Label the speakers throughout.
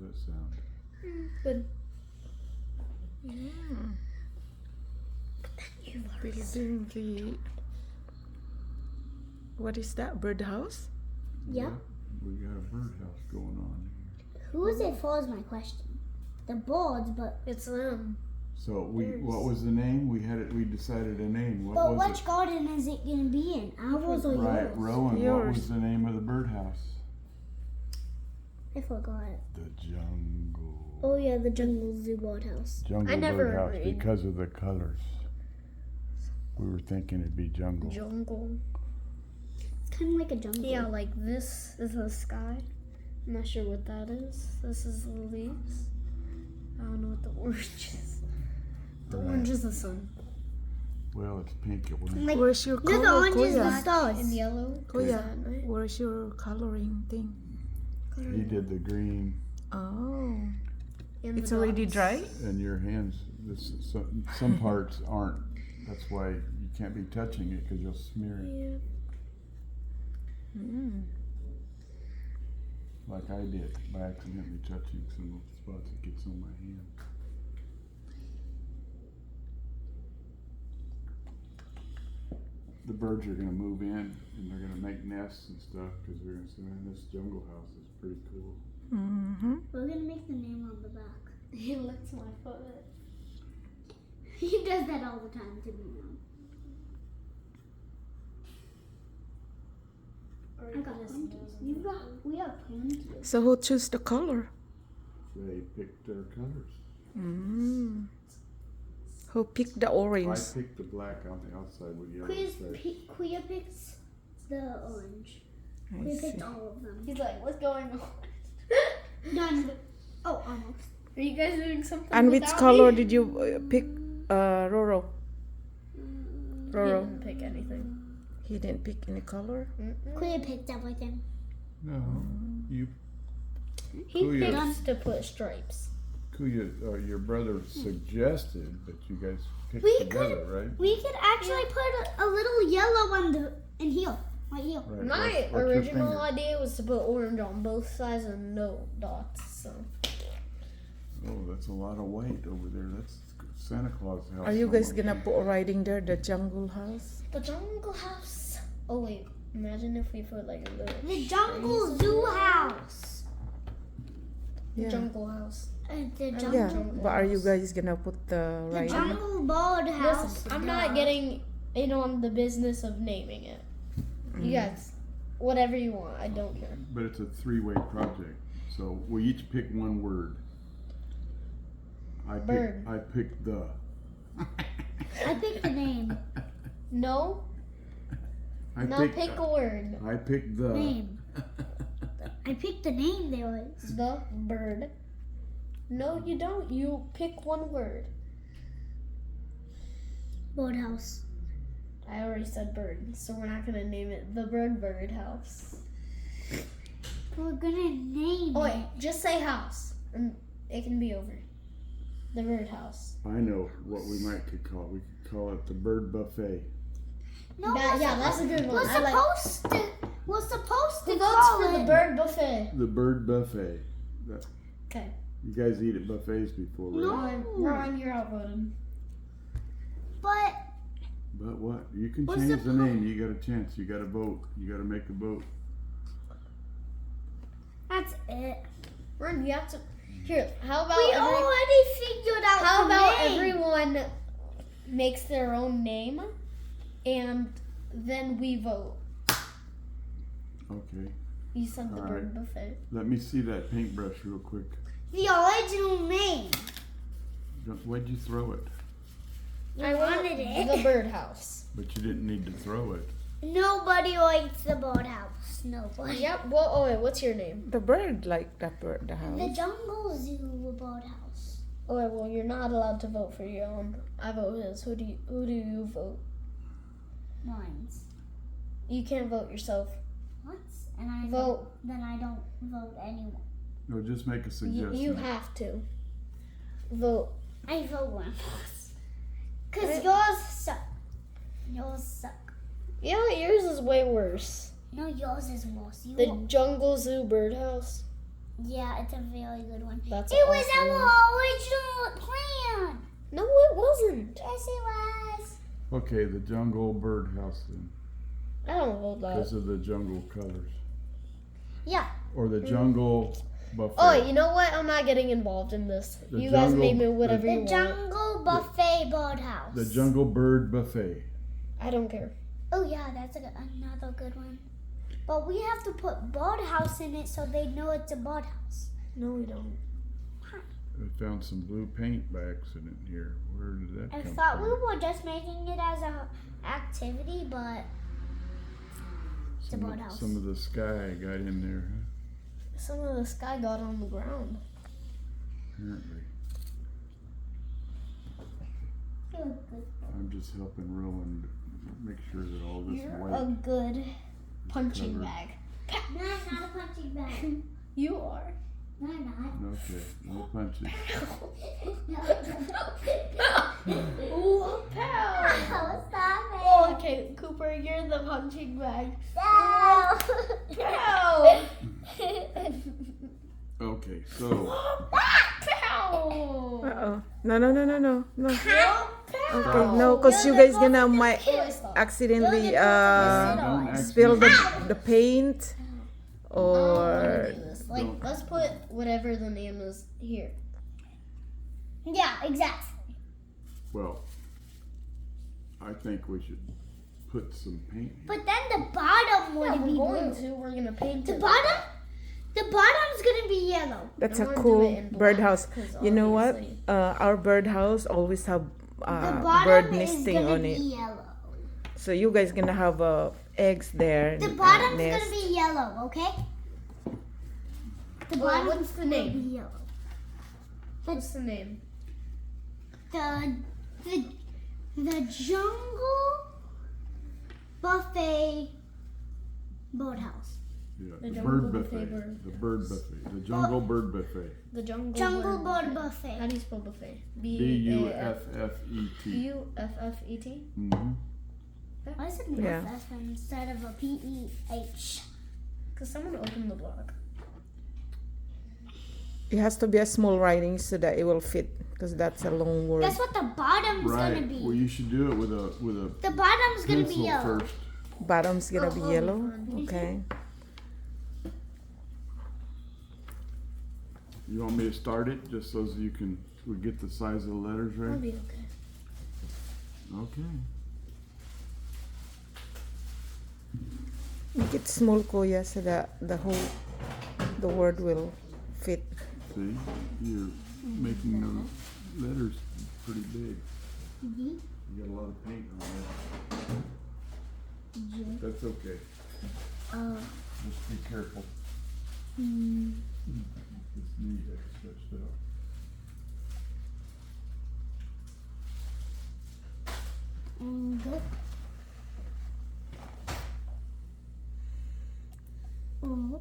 Speaker 1: How's that sound?
Speaker 2: Good.
Speaker 3: Building the. What is that? Birdhouse?
Speaker 2: Yeah.
Speaker 1: We got a birdhouse going on here.
Speaker 4: Who is it for is my question. The birds, but
Speaker 2: It's
Speaker 1: So what was the name? We decided a name. What
Speaker 4: but
Speaker 1: was
Speaker 4: which
Speaker 1: it?
Speaker 4: garden is it gonna be in? Ours or
Speaker 1: Right,
Speaker 4: yours?
Speaker 1: Rowan, what
Speaker 3: Yours.
Speaker 1: was the name of the birdhouse?
Speaker 4: I forgot.
Speaker 1: The jungle.
Speaker 4: Oh yeah, the Jungle Zoo birdhouse.
Speaker 1: Jungle
Speaker 2: I never
Speaker 1: birdhouse
Speaker 2: agreed.
Speaker 1: because of the colors. We were thinking it'd be jungle.
Speaker 2: jungle.
Speaker 4: It's kind of like a jungle.
Speaker 2: Yeah, like this is the sky. I'm not sure what that is. This is the leaves. I don't know what the orange is. The
Speaker 1: Right.
Speaker 2: orange is the sun.
Speaker 1: Well, it's pink. It wasn't.
Speaker 4: Like,
Speaker 3: Where's your
Speaker 4: no, the
Speaker 3: color,
Speaker 4: orange is the
Speaker 3: Kuya?
Speaker 4: stars.
Speaker 2: And yellow.
Speaker 3: Kuya,
Speaker 2: Right?
Speaker 3: where's your coloring thing?
Speaker 1: He did the green,
Speaker 3: Oh,
Speaker 2: And
Speaker 3: it's
Speaker 2: the
Speaker 3: already
Speaker 2: dots.
Speaker 3: dry?
Speaker 1: and your hands. Some parts aren't. That's why you can't be touching it because you'll smear it.
Speaker 2: Yeah.
Speaker 3: Mm.
Speaker 1: Like I did by accidentally touching some of the spots it gets on my hand. The birds are going to move in and they're going to make nests and stuff because they're going to say, man, this jungle house is pretty cool.
Speaker 3: Mm-hmm.
Speaker 4: We're gonna make the name on the back.
Speaker 2: He licks my foot.
Speaker 4: He does that all the time to me now. I got plenty. We have plenty.
Speaker 3: So who choose the color?
Speaker 1: They picked their colors.
Speaker 3: Mm. Who picked the
Speaker 1: I
Speaker 3: orange?
Speaker 1: picked the black on the outside with yellow
Speaker 4: Kuya
Speaker 1: stripes.
Speaker 4: picks the orange.
Speaker 3: I
Speaker 4: We
Speaker 3: see.
Speaker 4: picked all of them.
Speaker 2: He's like, what's going on?
Speaker 4: Done. Oh, almost.
Speaker 2: Are you guys doing something?
Speaker 3: And which
Speaker 2: without
Speaker 3: color
Speaker 2: me?
Speaker 3: did you pick, Roro?
Speaker 2: He
Speaker 3: Roro.
Speaker 2: didn't pick anything.
Speaker 3: He didn't pick any color?
Speaker 4: Kuya picked everything.
Speaker 1: No, you,
Speaker 2: He
Speaker 1: Kuya.
Speaker 2: picks to put stripes.
Speaker 1: Kuya, your brother suggested, but you guys picked
Speaker 4: We
Speaker 1: together, right?
Speaker 4: We could actually put a little yellow on the in here, right here.
Speaker 1: Right.
Speaker 2: My
Speaker 1: what's your
Speaker 2: original
Speaker 1: finger?
Speaker 2: idea was to put orange on both sides and no dots. So
Speaker 1: Oh, that's a lot of weight over there. That's Santa Claus house.
Speaker 3: Are you guys
Speaker 1: almost.
Speaker 3: gonna put writing there, the jungle house?
Speaker 2: the jungle house. Oh wait, imagine if we put like a little
Speaker 4: The Jungle Zoo house.
Speaker 3: Yeah.
Speaker 2: jungle house.
Speaker 4: The
Speaker 3: Yeah,
Speaker 4: jungle.
Speaker 3: but are you guys gonna put the
Speaker 4: The
Speaker 3: writing?
Speaker 4: Jungle Bird House.
Speaker 2: Listen, I'm not getting in on the business of naming it. You guys, whatever you want, I don't care.
Speaker 1: But it's a three-way project, so we each pick one word.
Speaker 2: Bird.
Speaker 1: I picked the.
Speaker 4: I picked the name.
Speaker 2: No, now pick a word.
Speaker 1: I picked the.
Speaker 4: Name. I picked the name there was.
Speaker 2: The bird. No, you don't. You pick one word.
Speaker 4: Birdhouse.
Speaker 2: I already said bird, so we're not gonna name it the bird house.
Speaker 4: We're gonna name
Speaker 2: Oh
Speaker 4: it.
Speaker 2: wait, just say house, and it can be over. The bird house.
Speaker 1: I know what we might could call it. We could call it the bird buffet.
Speaker 4: No,
Speaker 2: Yeah, that's a good one.
Speaker 4: We're
Speaker 2: I like.
Speaker 4: supposed to
Speaker 2: Who votes
Speaker 4: call
Speaker 2: for
Speaker 4: it.
Speaker 2: the bird buffet?
Speaker 1: The bird buffet. That,
Speaker 2: Okay.
Speaker 1: you guys eat at buffets before, right?
Speaker 4: No.
Speaker 2: Ron, you're outvoted.
Speaker 4: But
Speaker 1: But what? You can
Speaker 4: What's
Speaker 1: change
Speaker 4: the
Speaker 1: the name. You got a chance. You got to vote. You got to make a vote.
Speaker 4: that's it.
Speaker 2: Ron, you have to. Here, how about
Speaker 4: We already figured out
Speaker 2: how
Speaker 4: the
Speaker 2: about
Speaker 4: name.
Speaker 2: everyone makes their own name, and then we vote.
Speaker 1: Okay.
Speaker 2: You said the
Speaker 1: All
Speaker 2: bird buffet.
Speaker 1: Let me see that paintbrush real quick.
Speaker 4: The original name.
Speaker 1: Why'd you throw it?
Speaker 4: I wanted it.
Speaker 2: The birdhouse.
Speaker 1: But you didn't need to throw it.
Speaker 4: Nobody likes the birdhouse. Nobody.
Speaker 2: Yep. Well, oh wait, what's your name?
Speaker 3: The bird like that bird, the
Speaker 4: The
Speaker 3: house.
Speaker 4: Jungle Zoo birdhouse.
Speaker 2: Oh wait, well, you're not allowed to vote for your own. I vote his. Who do you vote?
Speaker 4: Mine's.
Speaker 2: You can't vote yourself.
Speaker 4: What? And I
Speaker 2: Vote.
Speaker 4: Then I don't vote anyone.
Speaker 1: No, just make a suggestion.
Speaker 2: You have to vote.
Speaker 4: I vote one. Cause
Speaker 2: Right.
Speaker 4: yours suck. Yours suck.
Speaker 2: Yeah, yours is way worse.
Speaker 4: No, yours is worse. You
Speaker 2: The Jungle Zoo birdhouse.
Speaker 4: Yeah, it's a very good one.
Speaker 2: That's
Speaker 4: It was
Speaker 2: awesome.
Speaker 4: our original plan.
Speaker 2: No, it wasn't.
Speaker 4: Yes, it was.
Speaker 1: Okay, the jungle birdhouse then,
Speaker 2: I don't hold that.
Speaker 1: because of the jungle colors.
Speaker 4: Yeah.
Speaker 1: Or the jungle buffet.
Speaker 2: Oh, you know what? I'm not getting involved in this.
Speaker 1: The
Speaker 2: You guys
Speaker 1: jungle-
Speaker 2: name it whatever
Speaker 4: The
Speaker 2: you want.
Speaker 4: Jungle Buffet Birdhouse.
Speaker 1: The jungle bird buffet.
Speaker 2: I don't care.
Speaker 4: Oh yeah, that's another good one. But we have to put birdhouse in it so they know it's a birdhouse.
Speaker 2: No, we don't.
Speaker 1: I found some blue paint by accident here. Where did that
Speaker 4: I
Speaker 1: come
Speaker 4: thought
Speaker 1: from?
Speaker 4: we were just making it as a activity, but it's a
Speaker 1: Some
Speaker 4: birdhouse.
Speaker 1: of, some of the sky got in there, huh?
Speaker 2: Some of the sky got on the ground.
Speaker 1: Apparently. I'm just helping Roland make sure that all this
Speaker 2: You're
Speaker 1: white
Speaker 2: a good punching
Speaker 1: covered.
Speaker 2: bag.
Speaker 4: No, I'm not a punching bag.
Speaker 2: You are.
Speaker 4: No, I'm not.
Speaker 1: Okay, no punches.
Speaker 2: Ooh, pow!
Speaker 4: Oh, stop it.
Speaker 2: Oh, okay, Cooper, you're the punching bag.
Speaker 4: No.
Speaker 2: Pow!
Speaker 1: Okay, so
Speaker 2: Pow!
Speaker 3: Uh-oh. No.
Speaker 2: Pow!
Speaker 3: Okay, no, because you guys gonna might
Speaker 2: Stop.
Speaker 3: accidentally
Speaker 1: don't
Speaker 3: spill
Speaker 1: accidentally-
Speaker 3: the paint
Speaker 2: I don't wanna
Speaker 3: or
Speaker 2: do this. Like, let's put whatever the name is here.
Speaker 4: Yeah, exactly.
Speaker 1: Well, I think we should put some paint here.
Speaker 4: But then the bottom would
Speaker 2: Yeah,
Speaker 4: be
Speaker 2: we're going
Speaker 4: blue.
Speaker 2: to. We're gonna paint
Speaker 4: The
Speaker 2: it.
Speaker 4: bottom's gonna be yellow.
Speaker 3: that's
Speaker 2: I
Speaker 3: a
Speaker 2: wanna do
Speaker 3: cool
Speaker 2: it in black,
Speaker 3: birdhouse.
Speaker 2: 'cause
Speaker 3: You know what?
Speaker 2: obviously-
Speaker 3: Our birdhouse always have
Speaker 4: The
Speaker 3: bird
Speaker 4: bottom is
Speaker 3: nesting
Speaker 4: gonna
Speaker 3: on
Speaker 4: be
Speaker 3: it.
Speaker 4: yellow.
Speaker 3: So you guys gonna have eggs there.
Speaker 4: The
Speaker 3: and,
Speaker 4: bottom's
Speaker 3: nest.
Speaker 4: gonna be yellow, okay? The
Speaker 2: Well,
Speaker 4: bottom
Speaker 2: what's the
Speaker 4: will
Speaker 2: name?
Speaker 4: be yellow.
Speaker 2: What's the name?
Speaker 4: The jungle buffet boathouse.
Speaker 1: Yeah,
Speaker 2: The
Speaker 1: the
Speaker 2: jungle
Speaker 1: bird
Speaker 2: buffet
Speaker 1: buffet.
Speaker 2: bird.
Speaker 1: The bird buffet. The jungle bird buffet.
Speaker 2: The jungle.
Speaker 4: Jungle
Speaker 2: bird
Speaker 4: bird
Speaker 2: How
Speaker 4: buffet.
Speaker 2: do you spell buffet?
Speaker 1: B-U-F-F-E-T.
Speaker 2: B-U-F-F-E-T.
Speaker 1: Mm-hmm.
Speaker 4: Why is it an
Speaker 3: Yeah.
Speaker 4: FF instead of a PEH?
Speaker 2: Cause someone opened the blog.
Speaker 3: It has to be a small writing so that it will fit, because that's a long word.
Speaker 4: That's what the bottom's gonna
Speaker 1: Right.
Speaker 4: be.
Speaker 1: Well, you should do it with a
Speaker 4: The bottom's gonna be
Speaker 1: pencil
Speaker 4: yellow.
Speaker 1: first.
Speaker 3: Bottom's gonna be
Speaker 2: Oh,
Speaker 3: yellow.
Speaker 2: fine.
Speaker 3: Okay.
Speaker 1: You want me to start it just so that you can we get the size of the letters
Speaker 2: That'll
Speaker 1: right?
Speaker 2: be okay.
Speaker 1: Okay.
Speaker 3: Make it small, Kuya, so that the word will fit.
Speaker 1: See, you're making the letters pretty big.
Speaker 4: Mhm.
Speaker 1: You got a lot of paint on there. That's okay. Just be careful. This knee gets stretched out.
Speaker 4: Good. Oh.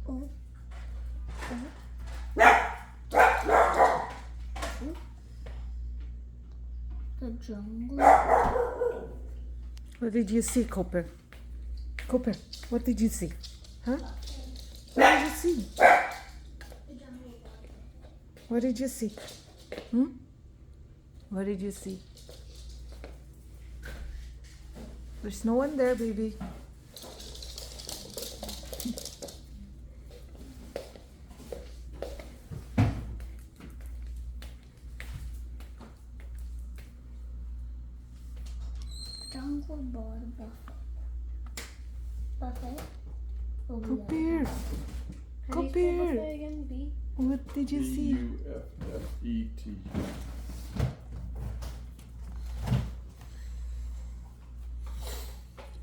Speaker 4: Oh. The jungle.
Speaker 3: What did you see, Cooper? Cooper, what did you see? Huh? What did you see? What did you see? Hmm? What did you see? There's no one there, baby.
Speaker 4: Jungle bird buffet. Buffet? Oh,
Speaker 3: Cooper,
Speaker 2: How do you spell
Speaker 3: Cooper.
Speaker 2: buffet again? B.
Speaker 3: What did you see?
Speaker 1: B-U-F-F-E-T.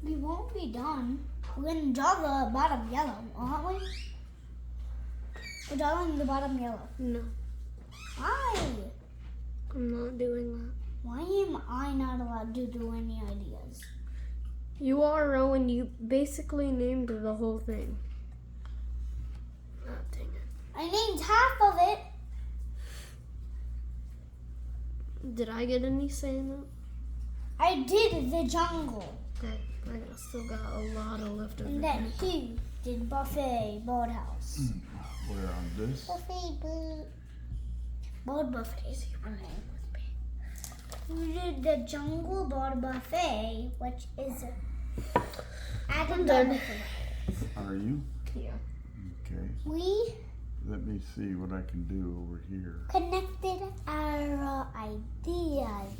Speaker 4: We won't be done. We're gonna draw the bottom yellow, aren't we? We're drawing the bottom yellow.
Speaker 2: No,
Speaker 4: Why?
Speaker 2: I'm not doing that.
Speaker 4: Why am I not allowed to do any ideas?
Speaker 2: You are, Rowan. You basically named the whole thing. Ah, dang it.
Speaker 4: I named half of it.
Speaker 2: Did I get any say in that?
Speaker 4: I did the jungle.
Speaker 2: Okay, I still got a lot of leftover.
Speaker 4: And then he did buffet boathouse.
Speaker 1: Where on this?
Speaker 4: Buffet boat buffet. We did the jungle boat buffet, which is at
Speaker 2: I'm
Speaker 4: the
Speaker 2: done.
Speaker 4: buffet.
Speaker 1: Are you?
Speaker 2: Yeah.
Speaker 1: Okay.
Speaker 4: We
Speaker 1: Let me see what I can do over here.
Speaker 4: connected our ideas.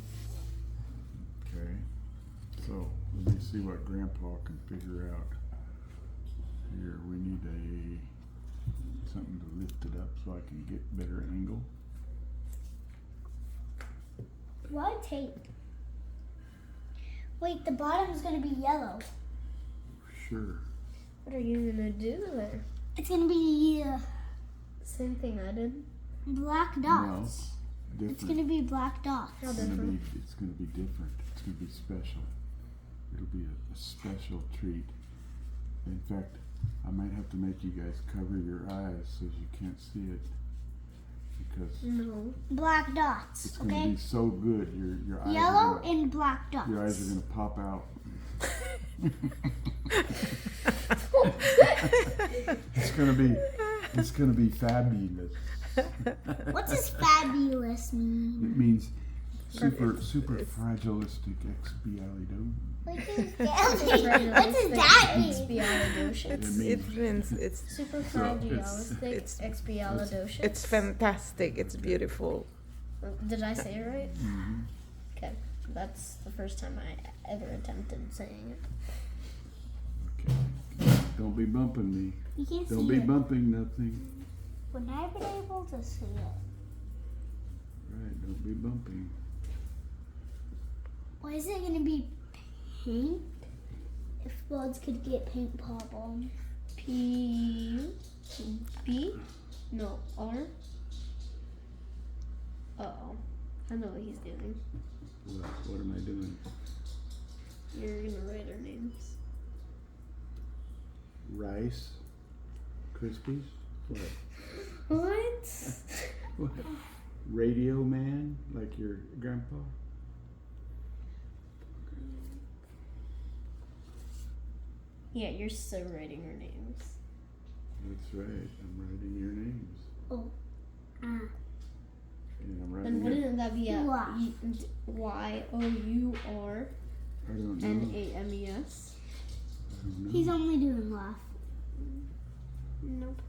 Speaker 1: Okay. So let me see what Grandpa can figure out. Here, we need something to lift it up so I can get better angle.
Speaker 4: Why tape? Wait, the bottom's gonna be yellow.
Speaker 1: Sure.
Speaker 2: What are you gonna do there?
Speaker 4: It's gonna be
Speaker 2: Same thing I did.
Speaker 4: black dots.
Speaker 1: No,
Speaker 4: It's
Speaker 1: different.
Speaker 4: gonna be black dots.
Speaker 2: How
Speaker 1: It's gonna
Speaker 2: different?
Speaker 1: it's gonna be different. It's gonna be special. It'll be a special treat. In fact, I might have to make you guys cover your eyes so you can't see it, because
Speaker 2: No.
Speaker 4: Black dots.
Speaker 1: it's gonna
Speaker 4: Okay.
Speaker 1: be so good. Your eyes
Speaker 4: Yellow
Speaker 1: are gonna,
Speaker 4: and black dots.
Speaker 1: your eyes are gonna pop out. It's gonna be fabulous.
Speaker 4: What does fabulous mean?
Speaker 1: It means super fragilistic expialidocious.
Speaker 4: What does that mean?
Speaker 2: Expialidocious.
Speaker 3: It means it's
Speaker 2: Superfragilistic expialidocious.
Speaker 3: it's fantastic. It's beautiful.
Speaker 2: Did I say it right?
Speaker 1: Mhm.
Speaker 2: Okay. That's the first time I ever attempted saying it.
Speaker 1: Okay. Don't be bumping me.
Speaker 4: You can't
Speaker 1: Don't
Speaker 4: see
Speaker 1: be
Speaker 4: it.
Speaker 1: bumping nothing.
Speaker 4: We're never able to see it.
Speaker 1: Right, don't be bumping.
Speaker 4: Why is it gonna be pink? If bugs could get pink problems.
Speaker 2: P B no R. Uh-oh. I know what he's doing.
Speaker 1: What am I doing?
Speaker 2: You're gonna write our names.
Speaker 1: Rice Krispies? What?
Speaker 2: What?
Speaker 1: What? Radio Man? Like your grandpa?
Speaker 2: Yeah, you're still writing our names.
Speaker 1: That's right. I'm writing your names.
Speaker 4: Ah.
Speaker 1: And I'm
Speaker 2: And
Speaker 1: writing it.
Speaker 2: wouldn't that be a
Speaker 4: Y.
Speaker 2: Y-O-U-R
Speaker 1: I don't know.
Speaker 2: N-A-M-E-S?
Speaker 1: I don't know.
Speaker 4: He's only doing laugh.
Speaker 2: Nope.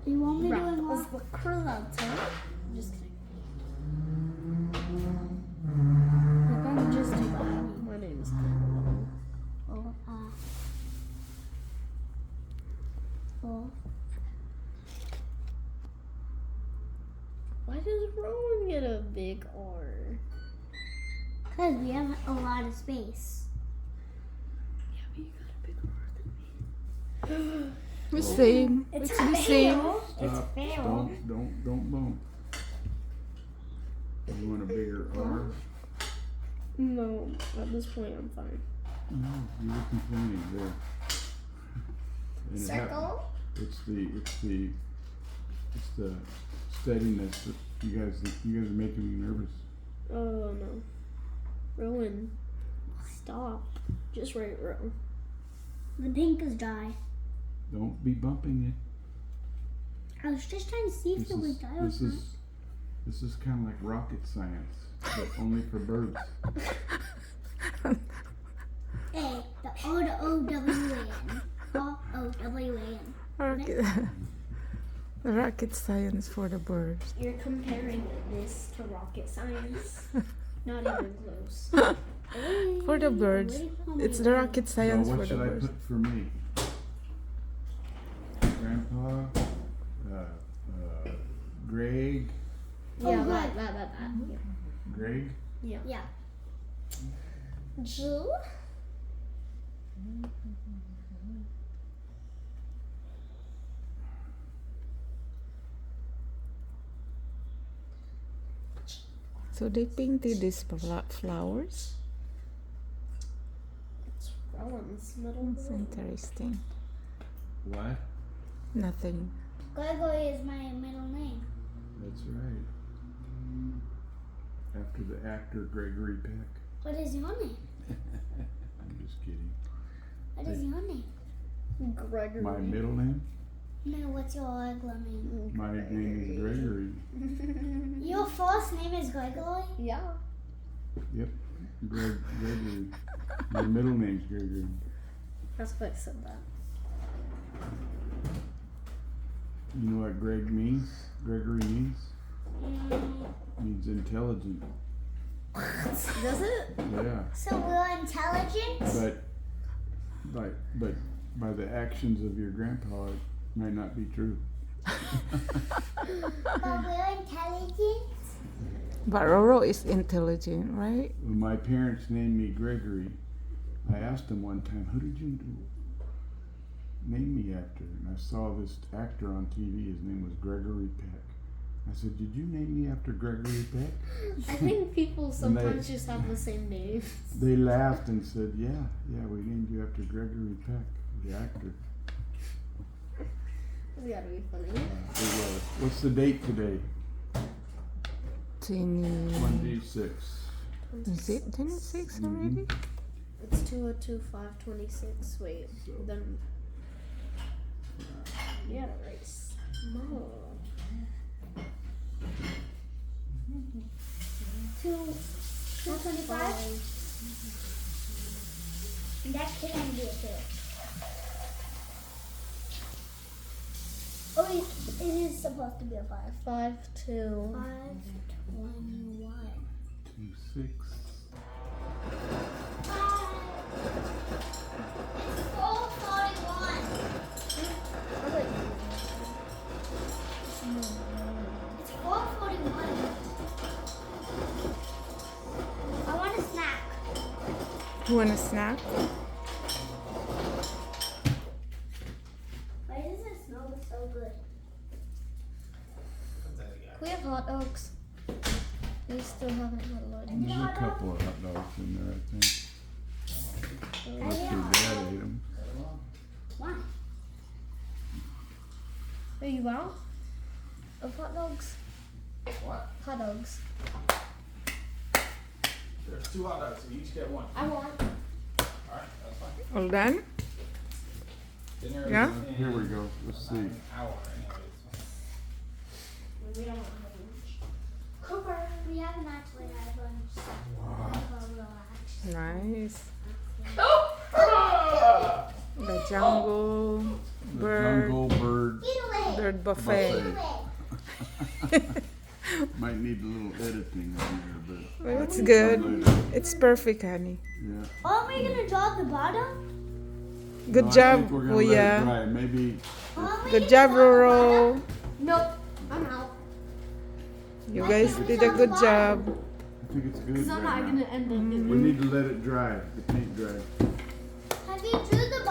Speaker 4: You only doing
Speaker 2: Raffles
Speaker 4: laugh?
Speaker 2: the Curlata. I'm just kidding. I'm just kidding. My name's Curlata.
Speaker 4: Oh, oh.
Speaker 2: Why does Rowan get a big R?
Speaker 4: Because we have a lot of space.
Speaker 2: Yeah, but you got a bigger R than me.
Speaker 3: The same. It's the same.
Speaker 1: Stop. Don't bump. You want a bigger R?
Speaker 2: No, at this point I'm fine.
Speaker 1: No, you were complaining there. And it hap- It's the steadiness that you guys are making me nervous.
Speaker 2: Oh no. Rowan, stop. Just write row.
Speaker 4: The pink is dry.
Speaker 1: Don't be bumping it.
Speaker 4: I was just trying to see if it was dry or not.
Speaker 1: This is kind of like rocket science, but only for birds.
Speaker 4: A, the O to O-W-A-N. O-O-W-A-N.
Speaker 3: Rocket, the rocket science for the birds.
Speaker 2: You're comparing this to rocket science. Not even close.
Speaker 3: For the birds. It's the rocket
Speaker 1: So
Speaker 3: science
Speaker 1: what
Speaker 3: for the
Speaker 1: should I
Speaker 3: birds.
Speaker 1: put for me? Grandpa, Greg,
Speaker 2: Yeah,
Speaker 4: good.
Speaker 2: that. Yeah.
Speaker 1: Greg.
Speaker 2: Yeah.
Speaker 4: Yeah.
Speaker 2: Jill?
Speaker 3: So they painted these flowers.
Speaker 2: It's Rowan's middle
Speaker 3: It's
Speaker 2: name.
Speaker 3: interesting.
Speaker 1: What?
Speaker 3: Nothing.
Speaker 4: Gregory is my middle name.
Speaker 1: That's right. After the actor Gregory Peck.
Speaker 4: What is your name?
Speaker 1: I'm just kidding.
Speaker 4: What is your name?
Speaker 2: Gregory.
Speaker 1: My middle name?
Speaker 4: No, what's your regular name?
Speaker 1: My name is Gregory.
Speaker 4: Your first name is Gregory?
Speaker 2: Yeah.
Speaker 1: Yep. Gregory. My middle name's Gregory.
Speaker 2: That's why I said that.
Speaker 1: You know what Greg means? Gregory means?
Speaker 4: Mm,
Speaker 1: Means intelligent.
Speaker 2: Does it?
Speaker 1: Yeah.
Speaker 4: so we're intelligent?
Speaker 1: But by the actions of your grandpa, it might not be true.
Speaker 4: But we're intelligent?
Speaker 3: But Roro is intelligent, right?
Speaker 1: When my parents named me Gregory, I asked them one time, who did you name me after? And I saw this actor on TV, his name was Gregory Peck. I said, did you name me after Gregory Peck?
Speaker 2: I think people sometimes just have the same name.
Speaker 1: They laughed and said, yeah, we named you after Gregory Peck, the actor.
Speaker 2: It's gotta be funny.
Speaker 1: It was. What's the date today? 26.
Speaker 3: Is it 26 already?
Speaker 2: It's 202-526. Wait, then. You gotta race. No.
Speaker 4: 225? That can be it too. Oh, it is supposed to be a 5.
Speaker 2: 5 2.
Speaker 4: 521.
Speaker 1: 26.
Speaker 4: It's 441. It's 441. I want a snack.
Speaker 3: You want a snack?
Speaker 4: Why does it smell so good?
Speaker 2: Can we have hot dogs? We still haven't had lunch.
Speaker 1: There's a couple of hot dogs in there, I think. Unless your dad ate them.
Speaker 4: Why?
Speaker 2: Are you out of hot dogs?
Speaker 5: What?
Speaker 2: Hot dogs.
Speaker 5: There's 2 hot dogs, so you each get 1.
Speaker 2: I want.
Speaker 5: Alright, that's fine.
Speaker 3: All done?
Speaker 5: Dinner
Speaker 3: Yeah?
Speaker 5: is in
Speaker 1: Here we go. Let's see.
Speaker 5: an hour anyways.
Speaker 2: We don't want to have lunch.
Speaker 4: Cooper, we haven't actually had lunch.
Speaker 3: Nice. The jungle
Speaker 1: The
Speaker 3: bird,
Speaker 1: jungle bird
Speaker 4: Get away!
Speaker 3: bird buffet.
Speaker 1: buffet. Might need a little editing on here,
Speaker 3: Well, it's
Speaker 1: but
Speaker 3: good.
Speaker 1: later.
Speaker 3: It's perfect, honey.
Speaker 1: Yeah.
Speaker 4: Aren't we gonna draw the bottom?
Speaker 3: Good
Speaker 1: No, I
Speaker 3: job,
Speaker 1: think we're gonna
Speaker 3: oh
Speaker 1: let it
Speaker 3: yeah.
Speaker 1: dry. Maybe
Speaker 4: Aren't we
Speaker 3: Good
Speaker 4: gonna
Speaker 3: job,
Speaker 4: draw the
Speaker 3: Roro.
Speaker 2: Nope. I'm out.
Speaker 3: You guys did a good job.
Speaker 1: I think it's good.
Speaker 2: Because I'm
Speaker 1: right
Speaker 2: not
Speaker 1: now.
Speaker 2: going to end up doing
Speaker 1: We need to let it dry. The paint dry.
Speaker 4: bottom? Have you drew the